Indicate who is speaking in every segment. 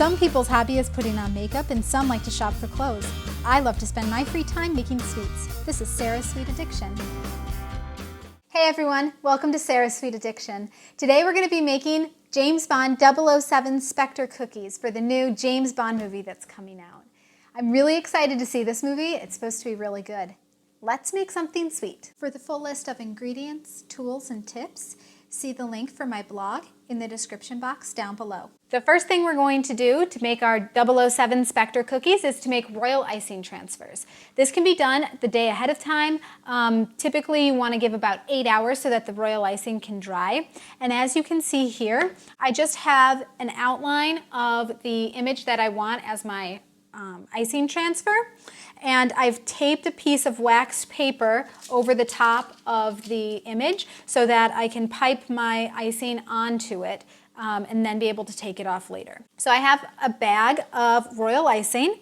Speaker 1: Some people's hobby is putting on makeup and some like to shop for clothes. I love to spend my free time making sweets. This is Sara's Sweet Addiction. Hey everyone, welcome to Sara's Sweet Addiction. Today we're going to be making James Bond 007 Spectre Cookies for the new James Bond movie that's coming out. I'm really excited to see this movie. It's supposed to be really good. Let's make something sweet. For the full list of ingredients, tools, and tips, see the link for my blog in the description box down below. The first thing we're going to do to make our 007 Spectre Cookies is to make royal icing transfers. This can be done the day ahead of time. Typically you want to give about 8 hours so that the royal icing can dry. And as you can see here, I just have an outline of the image that I want as my icing transfer. And I've taped a piece of waxed paper over the top of the image so that I can pipe my icing onto it and then be able to take it off later. So I have a bag of royal icing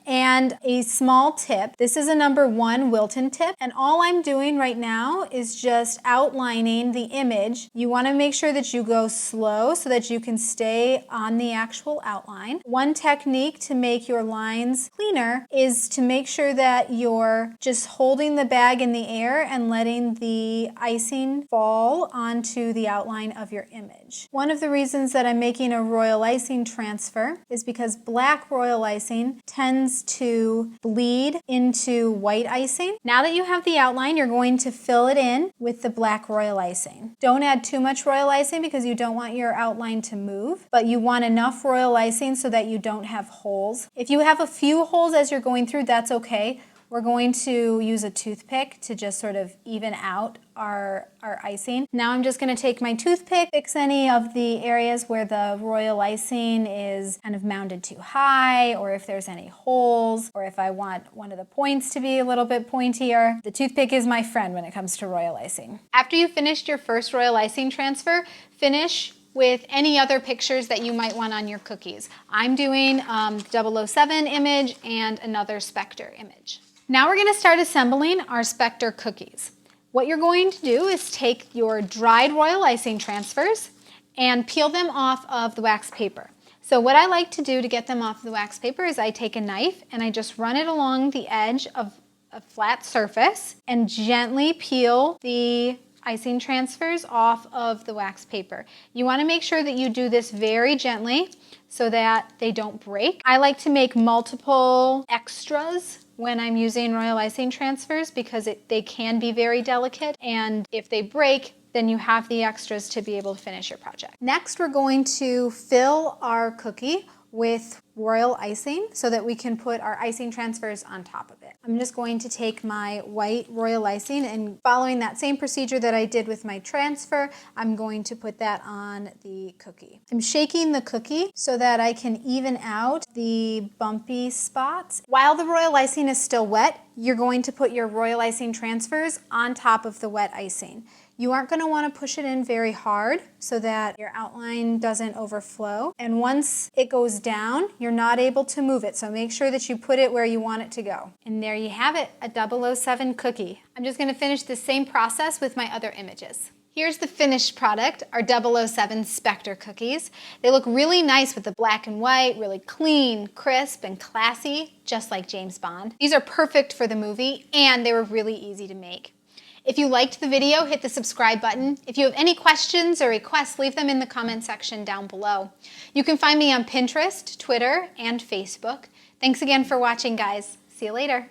Speaker 1: and a small tip. This is a number 1 Wilton tip, and all I'm doing right now is just outlining the image. You want to make sure that you go slow so that you can stay on the actual outline. One technique to make your lines cleaner is to make sure that you're just holding the bag in the air and letting the icing fall onto the outline of your image. One of the reasons that I'm making a royal icing transfer is because black royal icing tends to bleed into white icing. Now that you have the outline, you're going to fill it in with the black royal icing. Don't add too much royal icing because you don't want your outline to move, but you want enough royal icing so that you don't have holes. If you have a few holes as you're going through, that's okay. We're going to use a toothpick to just sort of even out our icing. Now I'm just going to take my toothpick, fix any of the areas where the royal icing is kind of mounted too high, or if there's any holes, or if I want one of the points to be a little bit pointier. The toothpick is my friend when it comes to royal icing. After you've finished your first royal icing transfer, finish with any other pictures that you might want on your cookies. I'm doing 007 image and another Spectre image. Now we're going to start assembling our Spectre cookies. What you're going to do is take your dried royal icing transfers and peel them off of the wax paper. So what I like to do to get them off the wax paper is I take a knife and I just run it along the edge of a flat surface and gently peel the icing transfers off of the wax paper. You want to make sure that you do this very gently so that they don't break. I like to make multiple extras when I'm using royal icing transfers because they can be very delicate, and if they break, then you have the extras to be able to finish your project. Next, we're going to fill our cookie with royal icing so that we can put our icing transfers on top of it. I'm just going to take my white royal icing and following that same procedure that I did with my transfer, I'm going to put that on the cookie. I'm shaking the cookie so that I can even out the bumpy spots. While the royal icing is still wet, you're going to put your royal icing transfers on top of the wet icing. You aren't going to want to push it in very hard so that your outline doesn't overflow. And once it goes down, you're not able to move it. So make sure that you put it where you want it to go. And there you have it, a 007 cookie. I'm just going to finish the same process with my other images. Here's the finished product, our 007 Spectre cookies. They look really nice with the black and white, really clean, crisp, and classy, just like James Bond. These are perfect for the movie, and they were really easy to make. If you liked the video, hit the subscribe button. If you have any questions or requests, leave them in the comment section down below. You can find me on Pinterest, Twitter, and Facebook. Thanks again for watching, guys. See you later.